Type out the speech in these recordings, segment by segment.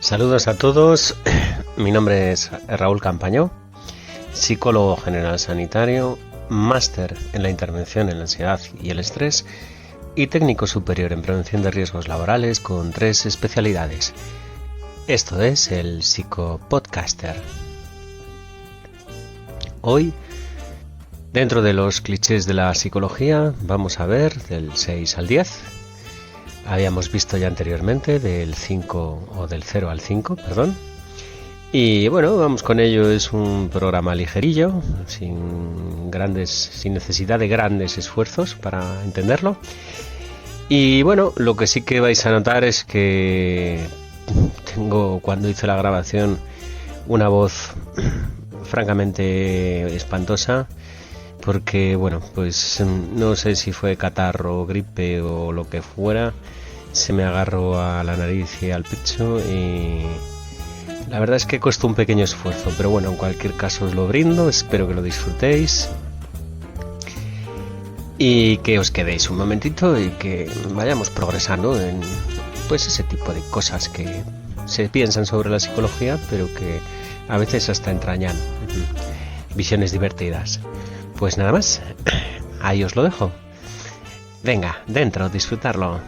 Saludos a todos, mi nombre es Raúl Campañó, psicólogo general sanitario, máster en la intervención en la ansiedad y el estrés y técnico superior en prevención de riesgos laborales con 3 especialidades. Esto es el Psicopodcaster. Hoy, dentro de los clichés de la psicología, vamos a ver del 6 al 10. Habíamos visto ya anteriormente del 5 o del 0 al 5, perdón. Y bueno, vamos con ello. Es un programa ligerillo, sin necesidad de grandes esfuerzos para entenderlo. Y bueno, lo que sí que vais a notar es que tengo, cuando hice la grabación, una voz francamente espantosa. Porque bueno, pues no sé si fue catarro, gripe o lo que fuera, se me agarró a la nariz y al pecho y la verdad es que costó un pequeño esfuerzo, pero bueno, en cualquier caso os lo brindo, espero que lo disfrutéis y que os quedéis un momentito y que vayamos progresando en pues ese tipo de cosas que se piensan sobre la psicología, pero que a veces hasta entrañan visiones divertidas. Pues nada más, ahí os lo dejo. Venga, dentro, disfrutarlo.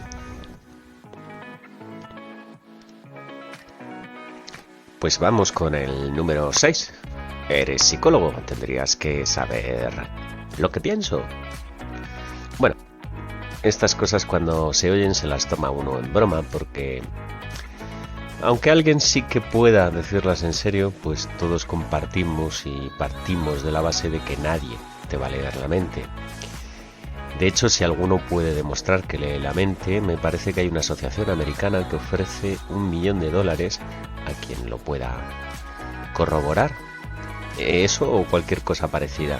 Pues vamos con el número 6. Eres psicólogo, tendrías que saber lo que pienso. Bueno, estas cosas cuando se oyen se las toma uno en broma porque aunque alguien sí que pueda decirlas en serio, pues todos compartimos y partimos de la base de que nadie te va a leer la mente. De hecho, si alguno puede demostrar que lee la mente, me parece que hay una asociación americana que ofrece $1 millón a quien lo pueda corroborar. Eso o cualquier cosa parecida.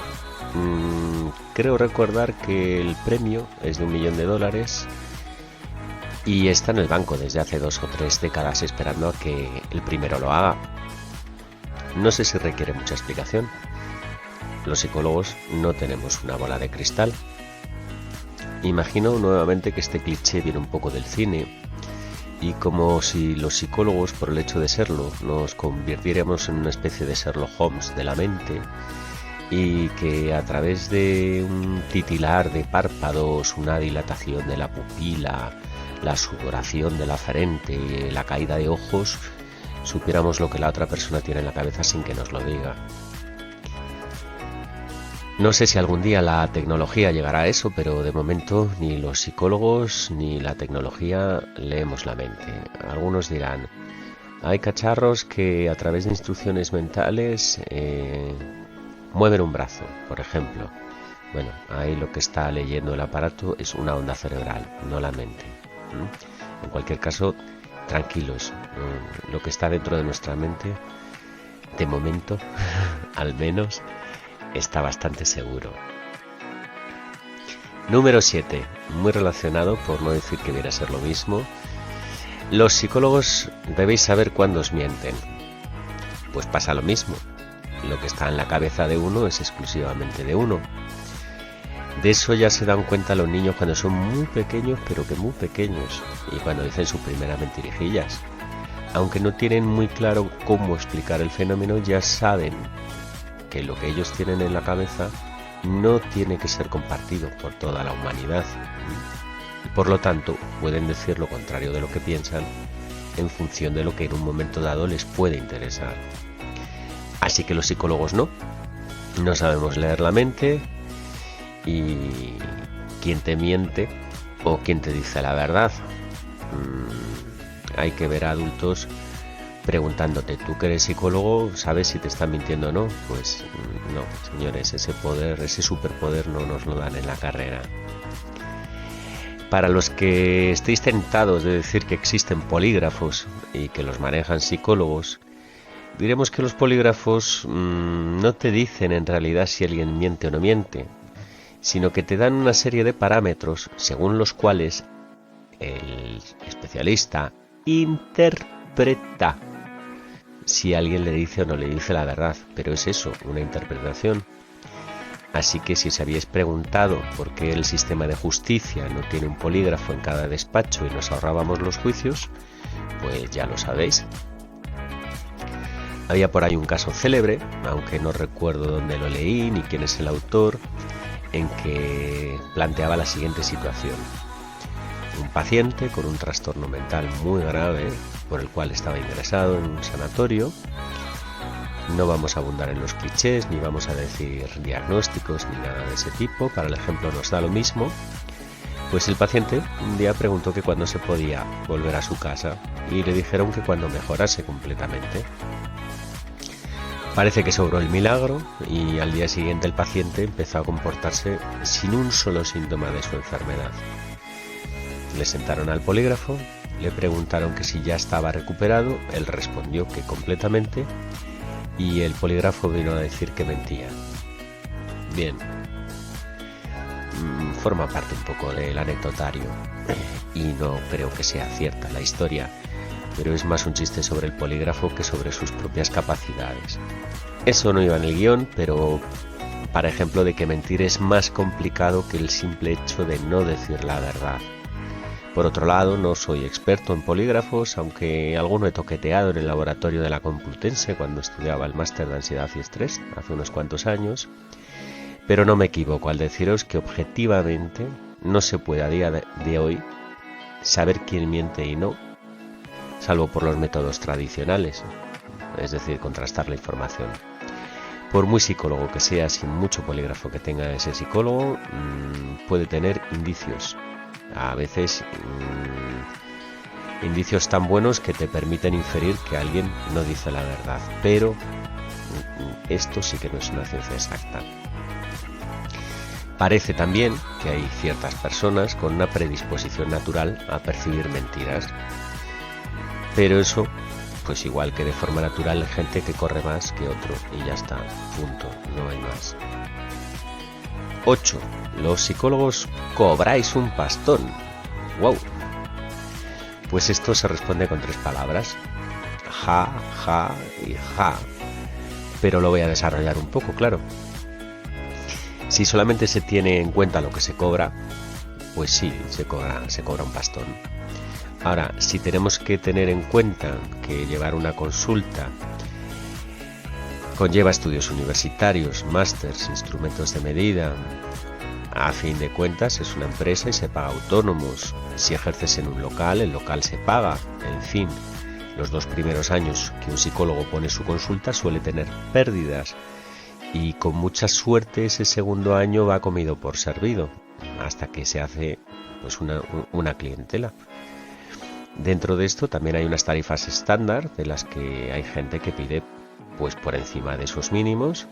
Creo recordar que el premio es de $1 millón y está en el banco desde hace 2 o 3 décadas esperando a que el primero lo haga. No sé si requiere mucha explicación. Los psicólogos no tenemos una bola de cristal. Imagino nuevamente que este cliché viene un poco del cine y como si los psicólogos, por el hecho de serlo, nos convirtiéramos en una especie de Sherlock Holmes de la mente y que a través de un titilar de párpados, una dilatación de la pupila, la sudoración de la frente, la caída de ojos, supiéramos lo que la otra persona tiene en la cabeza sin que nos lo diga. No sé si algún día la tecnología llegará a eso, pero de momento ni los psicólogos ni la tecnología leemos la mente. Algunos dirán, hay cacharros que a través de instrucciones mentales mueven un brazo, por ejemplo. Bueno, ahí lo que está leyendo el aparato es una onda cerebral, no la mente. En cualquier caso, tranquilos, lo que está dentro de nuestra mente, de momento, al menos, está bastante seguro. Número 7, muy relacionado, por no decir que viene a ser lo mismo. Los psicólogos debéis saber cuándo os mienten. Pues pasa lo mismo. Lo que está en la cabeza de uno es exclusivamente de uno. De eso ya se dan cuenta los niños cuando son muy pequeños, pero que muy pequeños, y cuando dicen sus primeras mentirijillas. Aunque no tienen muy claro cómo explicar el fenómeno, ya saben que lo que ellos tienen en la cabeza no tiene que ser compartido por toda la humanidad. Y por lo tanto, pueden decir lo contrario de lo que piensan en función de lo que en un momento dado les puede interesar. Así que los psicólogos no sabemos leer la mente y quién te miente o quién te dice la verdad. Hay que ver a adultos preguntándote, tú que eres psicólogo, ¿sabes si te están mintiendo o no? Pues no, señores, ese poder, ese superpoder no nos lo dan en la carrera. Para los que estéis tentados de decir que existen polígrafos y que los manejan psicólogos, diremos que los polígrafos no te dicen en realidad si alguien miente o no miente, sino que te dan una serie de parámetros según los cuales el especialista interpreta si alguien le dice o no le dice la verdad, pero es eso, una interpretación. Así que si os habíais preguntado por qué el sistema de justicia no tiene un polígrafo en cada despacho y nos ahorrábamos los juicios, pues ya lo sabéis. Había por ahí un caso célebre, aunque no recuerdo dónde lo leí ni quién es el autor, en que planteaba la siguiente situación. Un paciente con un trastorno mental muy grave, por el cual estaba ingresado en un sanatorio. No vamos a abundar en los clichés, ni vamos a decir diagnósticos, ni nada de ese tipo. Para el ejemplo nos da lo mismo. Pues el paciente un día preguntó que cuándo se podía volver a su casa y le dijeron que cuando mejorase completamente. Parece que sobró el milagro y al día siguiente el paciente empezó a comportarse sin un solo síntoma de su enfermedad. Le sentaron al polígrafo, le preguntaron que si ya estaba recuperado, él respondió que completamente y el polígrafo vino a decir que mentía. Bien. Forma parte un poco del anecdotario y no creo que sea cierta la historia, pero es más un chiste sobre el polígrafo que sobre sus propias capacidades. Eso no iba en el guión, pero para ejemplo de que mentir es más complicado que el simple hecho de no decir la verdad. Por otro lado, no soy experto en polígrafos, aunque alguno he toqueteado en el laboratorio de la Complutense cuando estudiaba el máster de ansiedad y estrés hace unos cuantos años. Pero no me equivoco al deciros que objetivamente no se puede a día de hoy saber quién miente y no, salvo por los métodos tradicionales, es decir, contrastar la información. Por muy psicólogo que sea, sin mucho polígrafo que tenga ese psicólogo, puede tener indicios, a veces indicios tan buenos que te permiten inferir que alguien no dice la verdad, pero esto sí que no es una ciencia exacta. Parece también que hay ciertas personas con una predisposición natural a percibir mentiras, pero eso, pues igual que de forma natural hay gente que corre más que otro y ya está, punto, no hay más. 8. Los psicólogos cobráis un pastón. ¡Wow! Pues esto se responde con 3 palabras, ja, ja y ja, pero lo voy a desarrollar un poco, claro. Si solamente se tiene en cuenta lo que se cobra, pues sí, se cobra un pastón. Ahora, si tenemos que tener en cuenta que llevar una consulta conlleva estudios universitarios, másters, instrumentos de medida, a fin de cuentas es una empresa y se paga autónomos. Si ejerces en un local, el local se paga. En fin, los 2 primeros años que un psicólogo pone su consulta suele tener pérdidas. Y con mucha suerte ese segundo año va comido por servido, hasta que se hace pues una clientela. Dentro de esto también hay unas tarifas estándar de las que hay gente que pide pues por encima de esos mínimos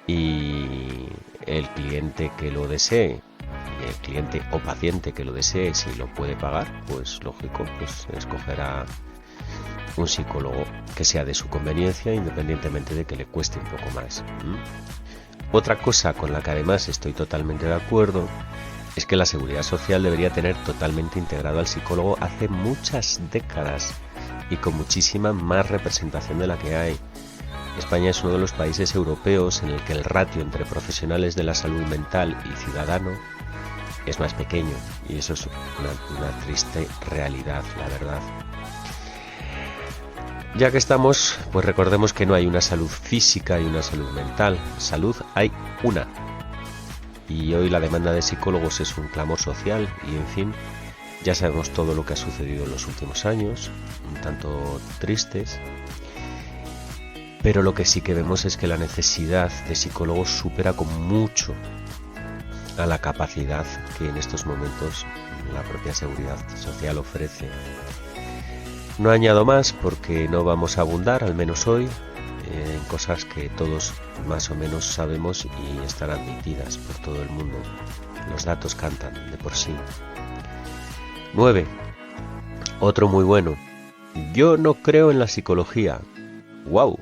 y el cliente que lo desee, el cliente o paciente que lo desee, si lo puede pagar, pues lógico, pues escogerá un psicólogo que sea de su conveniencia independientemente de que le cueste un poco más. Otra cosa con la que además estoy totalmente de acuerdo es que la seguridad social debería tener totalmente integrado al psicólogo hace muchas décadas y con muchísima más representación de la que hay. España es uno de los países europeos en el que el ratio entre profesionales de la salud mental y ciudadano es más pequeño y eso es una triste realidad, la verdad. Ya que estamos, pues recordemos que no hay una salud física y una salud mental. Salud hay una. Y hoy la demanda de psicólogos es un clamor social y, en fin, ya sabemos todo lo que ha sucedido en los últimos años, un tanto tristes. Pero lo que sí que vemos es que la necesidad de psicólogos supera con mucho a la capacidad que en estos momentos la propia seguridad social ofrece. No añado más porque no vamos a abundar, al menos hoy, en cosas que todos más o menos sabemos y están admitidas por todo el mundo. Los datos cantan de por sí. 9. Otro muy bueno. Yo no creo en la psicología. ¡Wow!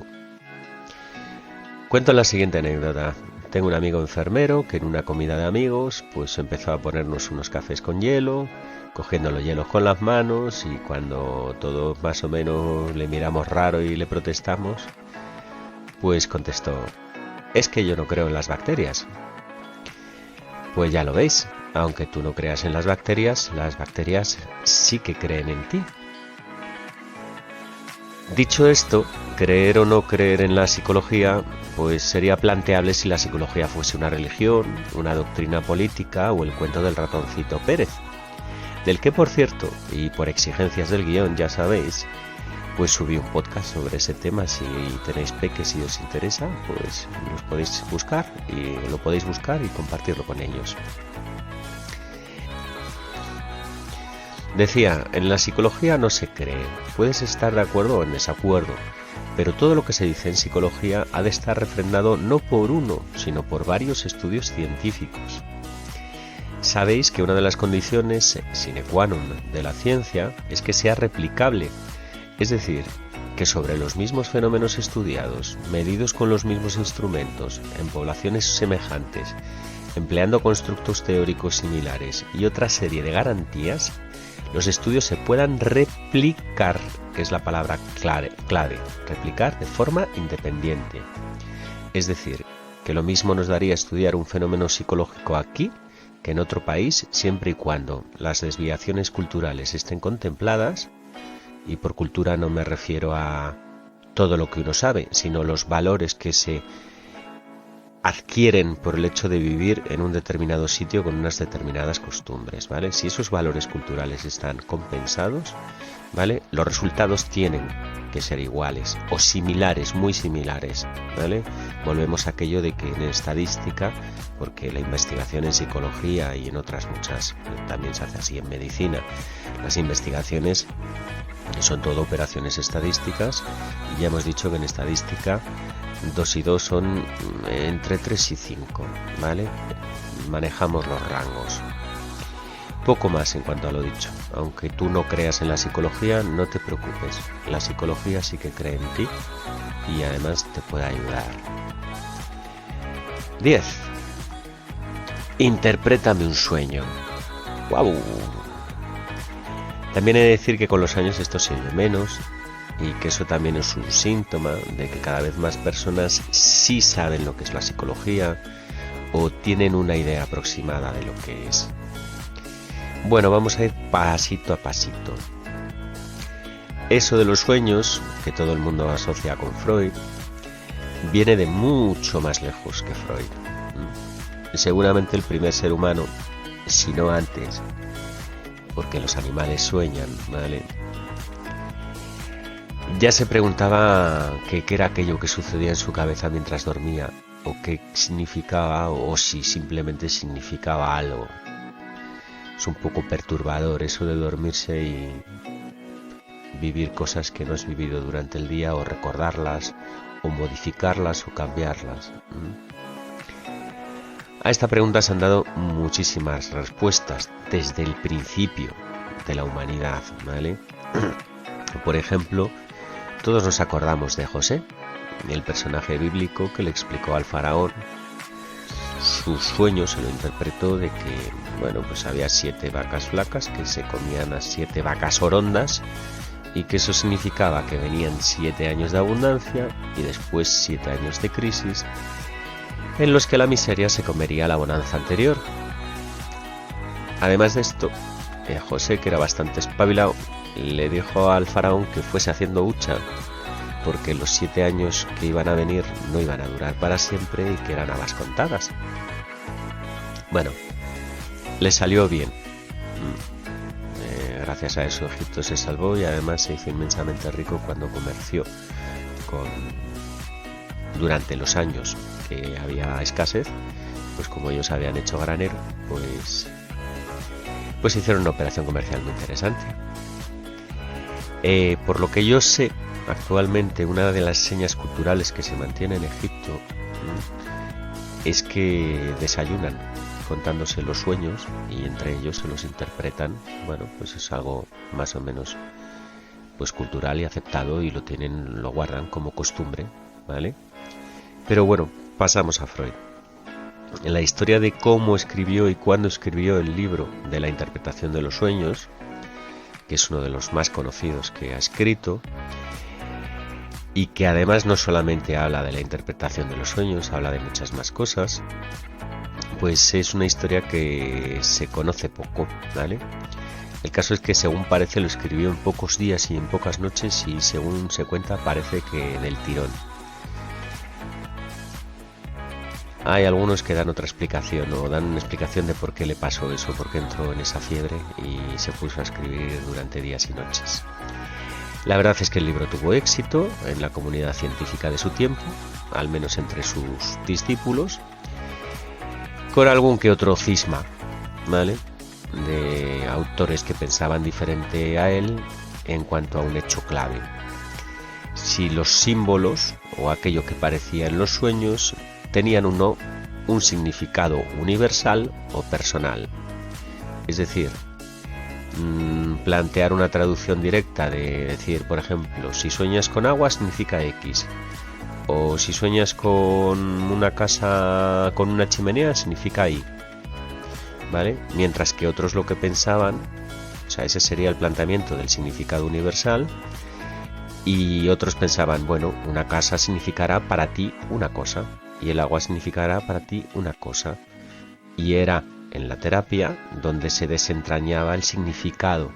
Cuento la siguiente anécdota. Tengo un amigo enfermero que en una comida de amigos pues empezó a ponernos unos cafés con hielo, cogiendo los hielos con las manos, y cuando todos más o menos le miramos raro y le protestamos, pues contestó: es que yo no creo en las bacterias. Pues ya lo veis, aunque tú no creas en las bacterias sí que creen en ti. Dicho esto, creer o no creer en la psicología, pues sería planteable si la psicología fuese una religión, una doctrina política o el cuento del ratoncito Pérez, del que, por cierto, y por exigencias del guión, ya sabéis, pues subí un podcast sobre ese tema. Si tenéis peques y os interesa, pues los podéis buscar y lo podéis buscar y compartirlo con ellos. Decía, en la psicología no se cree, puedes estar de acuerdo o en desacuerdo, pero todo lo que se dice en psicología ha de estar refrendado no por uno, sino por varios estudios científicos. Sabéis que una de las condiciones sine qua non de la ciencia es que sea replicable, es decir, que sobre los mismos fenómenos estudiados, medidos con los mismos instrumentos, en poblaciones semejantes, empleando constructos teóricos similares y otra serie de garantías, los estudios se puedan replicar, que es la palabra clave, replicar de forma independiente. Es decir, que lo mismo nos daría estudiar un fenómeno psicológico aquí que en otro país, siempre y cuando las desviaciones culturales estén contempladas, y por cultura no me refiero a todo lo que uno sabe, sino los valores que se adquieren por el hecho de vivir en un determinado sitio con unas determinadas costumbres, ¿vale? Si esos valores culturales están compensados, ¿vale? Los resultados tienen que ser iguales o similares, muy similares, ¿vale? Volvemos a aquello de que en estadística, porque la investigación en psicología y en otras muchas, también se hace así en medicina, las investigaciones son todo operaciones estadísticas, y ya hemos dicho que en estadística 2 y 2 son entre 3 y 5, ¿vale? Manejamos los rangos. Poco más en cuanto a lo dicho. Aunque tú no creas en la psicología, no te preocupes. La psicología sí que cree en ti y además te puede ayudar. 10. Interprétame un sueño. ¡Guau! También he de decir que con los años esto se oye menos y que eso también es un síntoma de que cada vez más personas sí saben lo que es la psicología o tienen una idea aproximada de lo que es. Bueno, vamos a ir pasito a pasito. Eso de los sueños, que todo el mundo asocia con Freud, viene de mucho más lejos que Freud. Seguramente el primer ser humano, si no antes, porque los animales sueñan, ¿vale? Ya se preguntaba qué era aquello que sucedía en su cabeza mientras dormía, o qué significaba, o si simplemente significaba algo. Es un poco perturbador eso de dormirse y vivir cosas que no has vivido durante el día, o recordarlas, o modificarlas, o cambiarlas. A esta pregunta se han dado muchísimas respuestas desde el principio de la humanidad, ¿vale? Por ejemplo, todos nos acordamos de José, el personaje bíblico que le explicó al faraón su sueño, se lo interpretó de que, bueno, pues había 7 vacas flacas que se comían a 7 vacas orondas y que eso significaba que venían 7 años de abundancia y después 7 años de crisis en los que la miseria se comería la bonanza anterior. Además de esto, José, que era bastante espabilado, le dijo al faraón que fuese haciendo hucha, porque los 7 años que iban a venir no iban a durar para siempre y que eran habas contadas. Bueno, le salió bien. Gracias a eso Egipto se salvó y además se hizo inmensamente rico cuando comerció durante los años que había escasez, pues como ellos habían hecho granero, pues hicieron una operación comercial muy interesante. Por lo que yo sé, actualmente una de las señas culturales que se mantiene en Egipto es que desayunan contándose los sueños y entre ellos se los interpretan. Bueno, pues es algo más o menos pues cultural y aceptado y lo guardan como costumbre, ¿vale? Pero bueno, pasamos a Freud. En la historia de cómo escribió y cuándo escribió el libro de la interpretación de los sueños, que es uno de los más conocidos que ha escrito, y que además no solamente habla de la interpretación de los sueños, habla de muchas más cosas, pues es una historia que se conoce poco, ¿vale? El caso es que según parece lo escribió en pocos días y en pocas noches y según se cuenta parece que del tirón. Hay algunos que dan otra explicación o dan una explicación de por qué le pasó eso, por qué entró en esa fiebre y se puso a escribir durante días y noches. La verdad es que el libro tuvo éxito en la comunidad científica de su tiempo, al menos entre sus discípulos, con algún que otro cisma, ¿vale?, de autores que pensaban diferente a él en cuanto a un hecho clave. Si los símbolos o aquello que parecía en los sueños tenían un significado universal o personal. Es decir, plantear una traducción directa de decir, por ejemplo, si sueñas con agua significa X, o si sueñas con una casa con una chimenea significa Y, ¿vale? Mientras que otros lo que pensaban, o sea, ese sería el planteamiento del significado universal, y otros pensaban, bueno, una casa significará para ti una cosa, y el agua significará para ti una cosa, y era en la terapia donde se desentrañaba el significado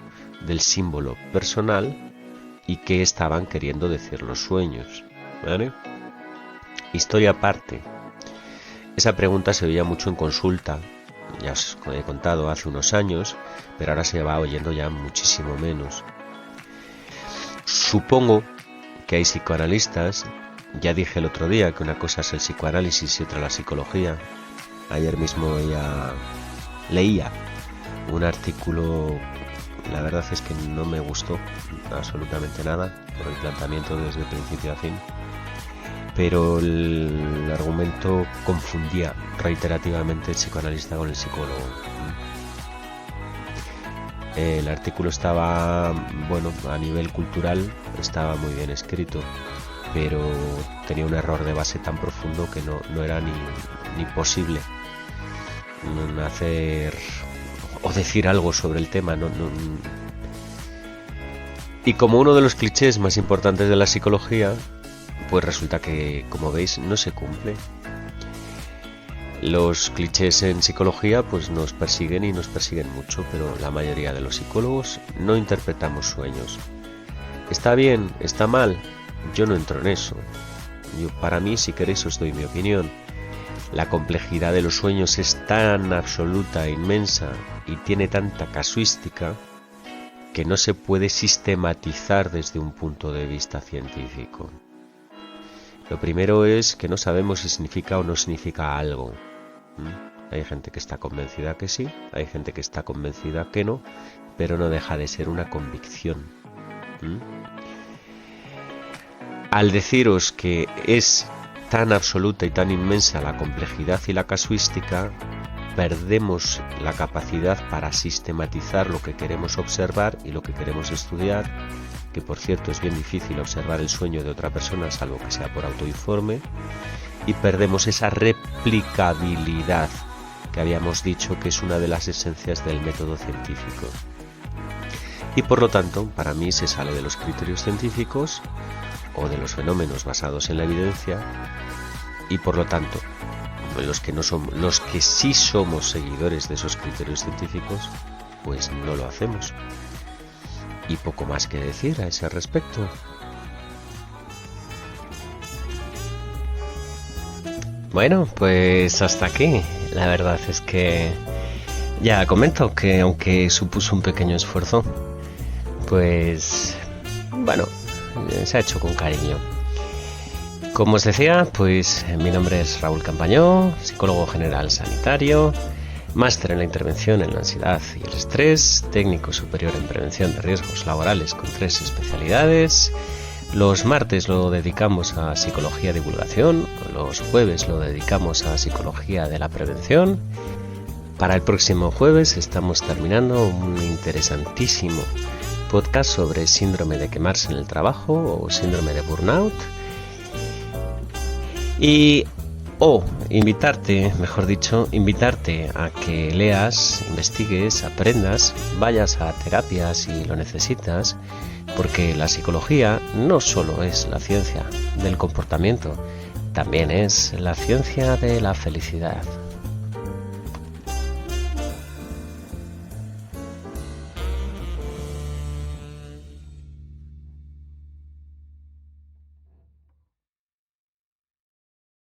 del símbolo personal y qué estaban queriendo decir los sueños, ¿vale? Historia aparte. Esa pregunta se oía mucho en consulta, ya os he contado, hace unos años, pero ahora se va oyendo ya muchísimo menos. Supongo que hay psicoanalistas, ya dije el otro día que una cosa es el psicoanálisis y otra la psicología. Ayer mismo ya leía un artículo, la verdad es que no me gustó absolutamente nada por el planteamiento desde principio a fin, pero el argumento confundía reiterativamente el psicoanalista con el psicólogo. El artículo estaba, bueno, a nivel cultural estaba muy bien escrito, pero tenía un error de base tan profundo que no era ni posible hacer o decir algo sobre el tema. Y como uno de los clichés más importantes de la psicología, pues resulta que, como veis, no se cumple. Los clichés en psicología pues nos persiguen y nos persiguen mucho, pero la mayoría de los psicólogos no interpretamos sueños. ¿Está bien? ¿Está mal? Yo no entro en eso. Para mí, si queréis, os doy mi opinión. La complejidad de los sueños es tan absoluta e inmensa y tiene tanta casuística que no se puede sistematizar desde un punto de vista científico. Lo primero es que no sabemos si significa o no significa algo. Hay gente que está convencida que sí, hay gente que está convencida que no, pero no deja de ser una convicción. Al deciros que es tan absoluta y tan inmensa la complejidad y la casuística, perdemos la capacidad para sistematizar lo que queremos observar y lo que queremos estudiar, que por cierto es bien difícil observar el sueño de otra persona salvo que sea por autoinforme, y perdemos esa replicabilidad que habíamos dicho que es una de las esencias del método científico. Y por lo tanto, para mí se sale de los criterios científicos o de los fenómenos basados en la evidencia, y por lo tanto los que sí somos seguidores de esos criterios científicos, pues no lo hacemos. Y poco más que decir a ese respecto. Bueno, pues hasta aquí. La verdad es que ya comento que aunque supuso un pequeño esfuerzo, pues bueno, se ha hecho con cariño. Como os decía, pues mi nombre es Raúl Campañó, psicólogo general sanitario, máster en la intervención en la ansiedad y el estrés, técnico superior en prevención de riesgos laborales con 3 especialidades. Los martes lo dedicamos a psicología de divulgación, los jueves lo dedicamos a psicología de la prevención. Para el próximo jueves estamos terminando un interesantísimo podcast sobre síndrome de quemarse en el trabajo o síndrome de burnout. Y invitarte a que leas, investigues, aprendas, vayas a terapia si lo necesitas, porque la psicología no solo es la ciencia del comportamiento, también es la ciencia de la felicidad.